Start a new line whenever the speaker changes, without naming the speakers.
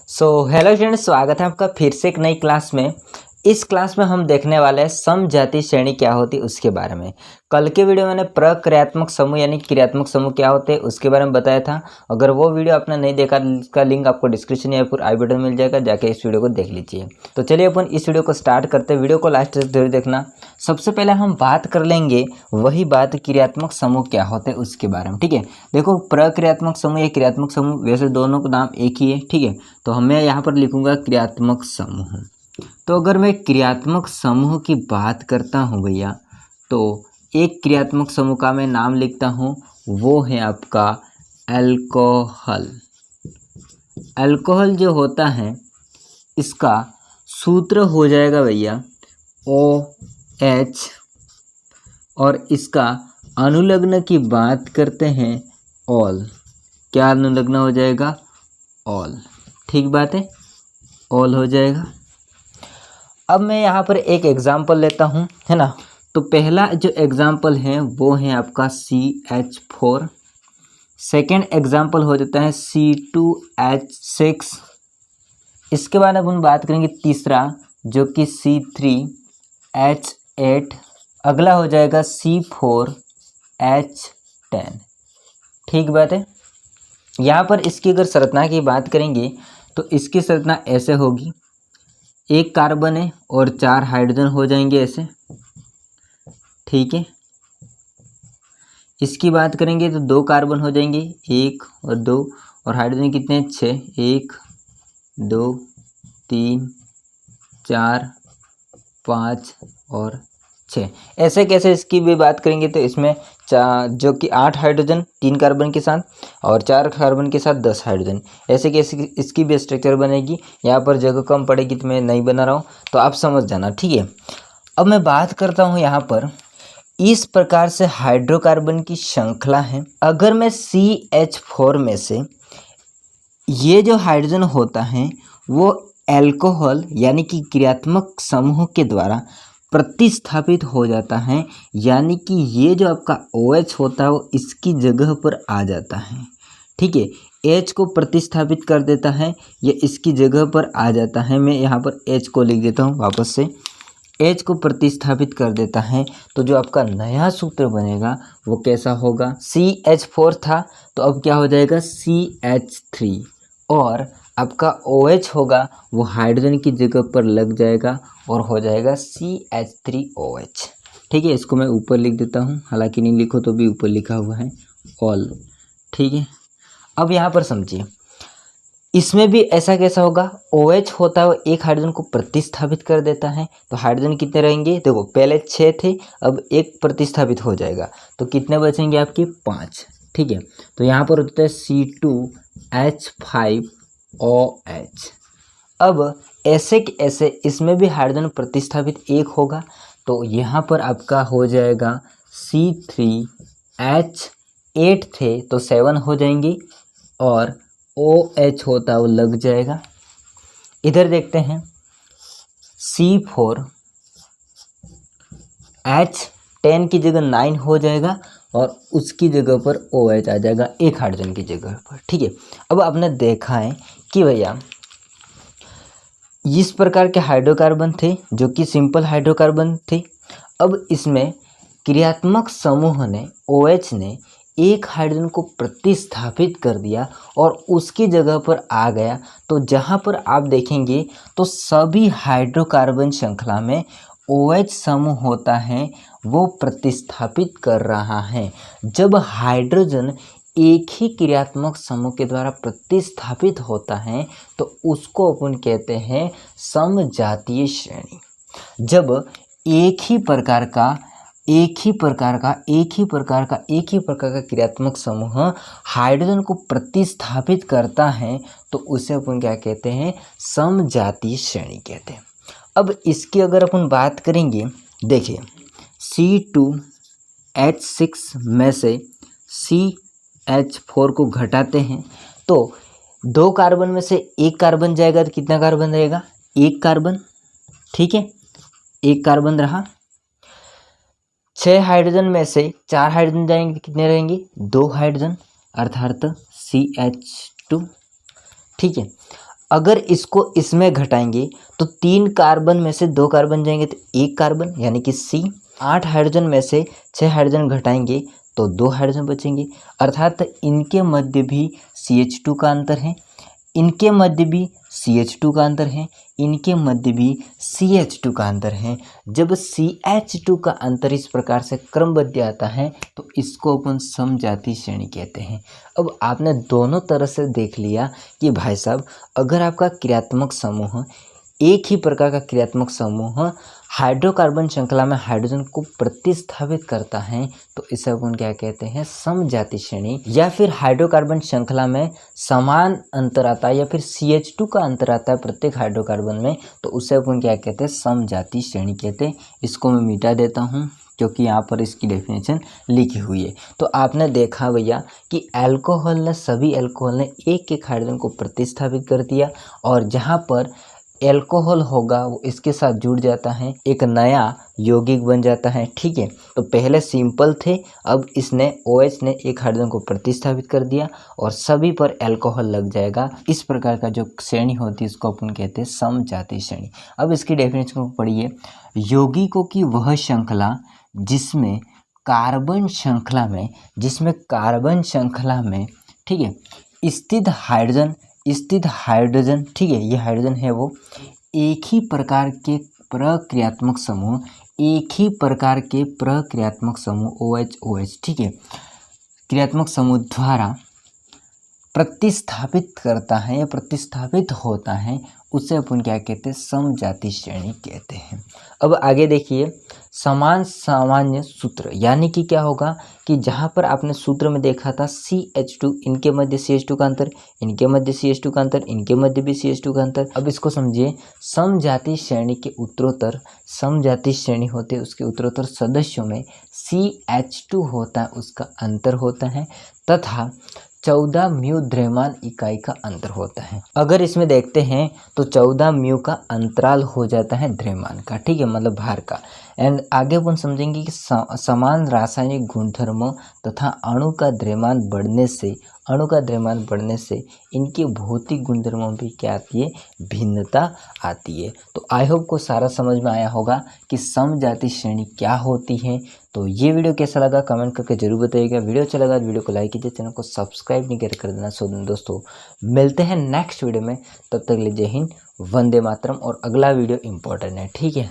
Hello friends, स्वागत है आपका फिर से एक नई क्लास में। इस क्लास में हम देखने वाले हैं समजातीय श्रेणी क्या होती है उसके बारे में। कल के वीडियो में मैंने प्रक्रियात्मक समूह यानी क्रियात्मक समूह क्या होते हैं उसके बारे में बताया था। अगर वो वीडियो आपने नहीं देखा, इसका लिंक आपको डिस्क्रिप्शन या फिर आई बटन मिल जाएगा, जाके इस वीडियो को देख लीजिए। तो चलिए अपन इस वीडियो को स्टार्ट करते हैं। वीडियो को लास्ट तक जरूर देखना। सबसे पहले हम बात कर लेंगे वही बात क्रियात्मक समूह क्या होते हैं उसके बारे में। ठीक है, देखो प्रक्रियात्मक समूह या क्रियात्मक समूह वैसे दोनों का नाम एक ही है। ठीक है, तो मैं यहाँ पर लिखूंगा क्रियात्मक समूह। तो अगर मैं क्रियात्मक समूह की बात करता हूँ भैया, तो एक क्रियात्मक समूह का मैं नाम लिखता हूँ, वो है आपका अल्कोहल। अल्कोहल जो होता है इसका सूत्र हो जाएगा भैया OH, और इसका अनुलग्न की बात करते हैं ऑल। क्या अनुलग्न हो जाएगा? ऑल। ठीक बात है, ऑल हो जाएगा। अब मैं यहाँ पर एक एग्जाम्पल लेता हूँ, है ना। तो पहला जो एग्जाम्पल है वो है आपका CH4। सेकेंड एग्जाम्पल हो जाता है C2H6। इसके बाद अपन बात करेंगे तीसरा जो कि C3H8। अगला हो जाएगा C4H10। ठीक बात है। यहाँ पर इसकी अगर संरचना की बात करेंगे तो इसकी संरचना ऐसे होगी, एक कार्बन है और 4 हाइड्रोजन हो जाएंगे ऐसे। ठीक है, इसकी बात करेंगे तो 2 कार्बन हो जाएंगे, 1 और 2, और हाइड्रोजन कितने हैं? 6। 1 2 3 4 5 और 6। ऐसे कैसे इसकी भी बात करेंगे तो इसमें जो कि 8 हाइड्रोजन 3 कार्बन के साथ और 4 कार्बन के साथ 10 हाइड्रोजन। ऐसे कैसे इसकी भी स्ट्रक्चर बनेगी। यहाँ पर जगह कम पड़ेगी तो मैं नहीं बना रहा हूँ, तो आप समझ जाना। ठीक है, अब मैं बात करता हूँ यहाँ पर इस प्रकार से हाइड्रोकार्बन की श्रृंखला है। अगर मैं CH4 में से ये जो हाइड्रोजन होता है वो अल्कोहल यानी कि क्रियात्मक समूह के द्वारा प्रतिस्थापित हो जाता है, यानी कि ये जो आपका OH होता है वो इसकी जगह पर आ जाता है। ठीक है, H को प्रतिस्थापित कर देता है, ये इसकी जगह पर आ जाता है। मैं यहाँ पर H को लिख देता हूँ वापस से, H को प्रतिस्थापित कर देता है। तो जो आपका नया सूत्र बनेगा वो कैसा होगा? CH4 था तो अब क्या हो जाएगा? CH3, और आपका OH होगा वो हाइड्रोजन की जगह पर लग जाएगा और हो जाएगा CH3OH। ठीक है, इसको मैं ऊपर लिख देता हूँ, हालांकि नहीं लिखो तो भी ऊपर लिखा हुआ है ऑल। ठीक है, अब यहाँ पर समझिए, इसमें भी ऐसा कैसा होगा? OH होता है वो एक हाइड्रोजन को प्रतिस्थापित कर देता है। तो हाइड्रोजन कितने रहेंगे? देखो पहले 6 थे, अब एक प्रतिस्थापित हो जाएगा तो कितने बचेंगे आपके? 5। ठीक है, तो यहाँ पर होता है C2H5OH। अब ऐसे के ऐसे इसमें भी हाइड्रोजन प्रतिस्थापित एक होगा, तो यहाँ पर आपका हो जाएगा C3H8 थे तो 7 हो जाएंगे, और OH होता वो लग जाएगा। इधर देखते हैं C4H10 की जगह 9 हो जाएगा और उसकी जगह पर OH आ जाएगा एक हाइड्रोजन की जगह पर। ठीक है, अब आपने देखा है कि भैया इस प्रकार के हाइड्रोकार्बन थे जो कि सिंपल हाइड्रोकार्बन थे। अब इसमें क्रियात्मक समूह ने OH ने एक हाइड्रोजन को प्रतिस्थापित कर दिया और उसकी जगह पर आ गया। तो जहाँ पर आप देखेंगे तो सभी हाइड्रोकार्बन श्रृंखला में OH समूह होता है वो प्रतिस्थापित कर रहा है। जब हाइड्रोजन एक ही क्रियात्मक समूह के द्वारा प्रतिस्थापित होता है तो उसको अपन कहते हैं समजातीय श्रेणी। जब एक ही प्रकार का क्रियात्मक समूह हाइड्रोजन को प्रतिस्थापित करता है तो उसे अपन क्या कहते हैं? समजातीय श्रेणी कहते हैं। अब इसकी अगर अपन बात करेंगे, देखिए C2H6 में से CH4 को घटाते हैं तो 2 कार्बन में से एक कार्बन जाएगा तो कितना कार्बन रहेगा? एक कार्बन। ठीक है, एक कार्बन रहा। 6 हाइड्रोजन में से 4 हाइड्रोजन जाएंगे तो कितने रहेंगे? 2 हाइड्रोजन, अर्थात CH2। ठीक है, अगर इसको इसमें घटाएंगे तो 3 कार्बन में से 2 कार्बन जाएंगे तो 1 कार्बन यानी कि C। 8 हाइड्रोजन में से 6 हाइड्रोजन घटाएंगे तो 2 हाइड्रोजन बचेंगे, अर्थात इनके मध्य भी CH2 का अंतर है, इनके मध्य भी CH2 का अंतर है, इनके मध्य भी CH2 का अंतर है। जब CH2 का अंतर इस प्रकार से क्रमबद्ध आता है तो इसको अपन समजातीय श्रेणी कहते हैं। अब आपने दोनों तरह से देख लिया कि भाई साहब अगर आपका क्रियात्मक समूह एक ही प्रकार का क्रियात्मक समूह हाइड्रोकार्बन श्रृंखला में हाइड्रोजन को प्रतिस्थापित करता है तो इसे अपन क्या कहते हैं, समजातीय श्रेणी। या फिर हाइड्रोकार्बन श्रृंखला में समान अंतर आता है या फिर CH2 का अंतर आता है प्रत्येक हाइड्रोकार्बन में तो उसे अपन क्या कहते हैं, समजातीय श्रेणी कहते हैं। इसको मैं मिटा देता हूँ क्योंकि यहाँ पर इसकी डेफिनेशन लिखी हुई है। तो आपने देखा भैया कि सभी एल्कोहल ने एक एक हाइड्रोजन को प्रतिस्थापित कर दिया और जहाँ पर एल्कोहल होगा वो इसके साथ जुड़ जाता है, एक नया यौगिक बन जाता है। ठीक है, तो पहले सिंपल थे, अब इसने OH ने एक हाइड्रोजन को प्रतिस्थापित कर दिया और सभी पर एल्कोहल लग जाएगा। इस प्रकार का जो श्रेणी होती है इसको अपन कहते हैं समजातीय श्रेणी। अब इसकी डेफिनेशन को पढ़िए, यौगिकों की वह श्रृंखला जिसमें कार्बन श्रृंखला में ठीक है स्थित हाइड्रोजन ठीक है, ये हाइड्रोजन है वो एक ही प्रकार के प्रक्रियात्मक समूह OH ठीक है क्रियात्मक समूह द्वारा प्रतिस्थापित करता है या प्रतिस्थापित होता है उसे अपन क्या कहते हैं, समजातीय श्रेणी कहते हैं। अब आगे देखिए, समान सामान्य सूत्र यानी कि क्या होगा कि जहाँ पर आपने सूत्र में देखा था CH2, इनके मध्य CH2 का अंतर, इनके मध्य CH2 का अंतर, इनके मध्य भी CH2 का अंतर। अब इसको समझिए, समजातीय श्रेणी के उत्तरोत्तर समजातीय श्रेणी होते हैं उसके उत्तरोत्तर सदस्यों में CH2 होता है, उसका अंतर होता है तथा 14 म्यू द्रव्यमान इकाई का अंतर होता है। अगर इसमें देखते हैं तो 14 म्यू का अंतराल हो जाता है द्रव्यमान का, ठीक है, मतलब भार का। एंड आगे अपन समझेंगे कि समान रासायनिक गुणधर्मों तथा अणु का द्रव्यमान बढ़ने से इनके भौतिक गुणधर्मों में क्या आती है, भिन्नता आती है। तो आई होप को सारा समझ में आया होगा कि समजातीय श्रेणी क्या होती है। तो ये वीडियो कैसा लगा कमेंट करके जरूर बताइएगा। वीडियो अच्छा लगा तो वीडियो को लाइक कीजिए, चैनल को सब्सक्राइब नहीं कर देना। सो दोस्तों मिलते हैं नेक्स्ट वीडियो में, तब तक के लिए जय हिंद, वंदे मातरम। और अगला वीडियो इम्पोर्टेंट है, ठीक है।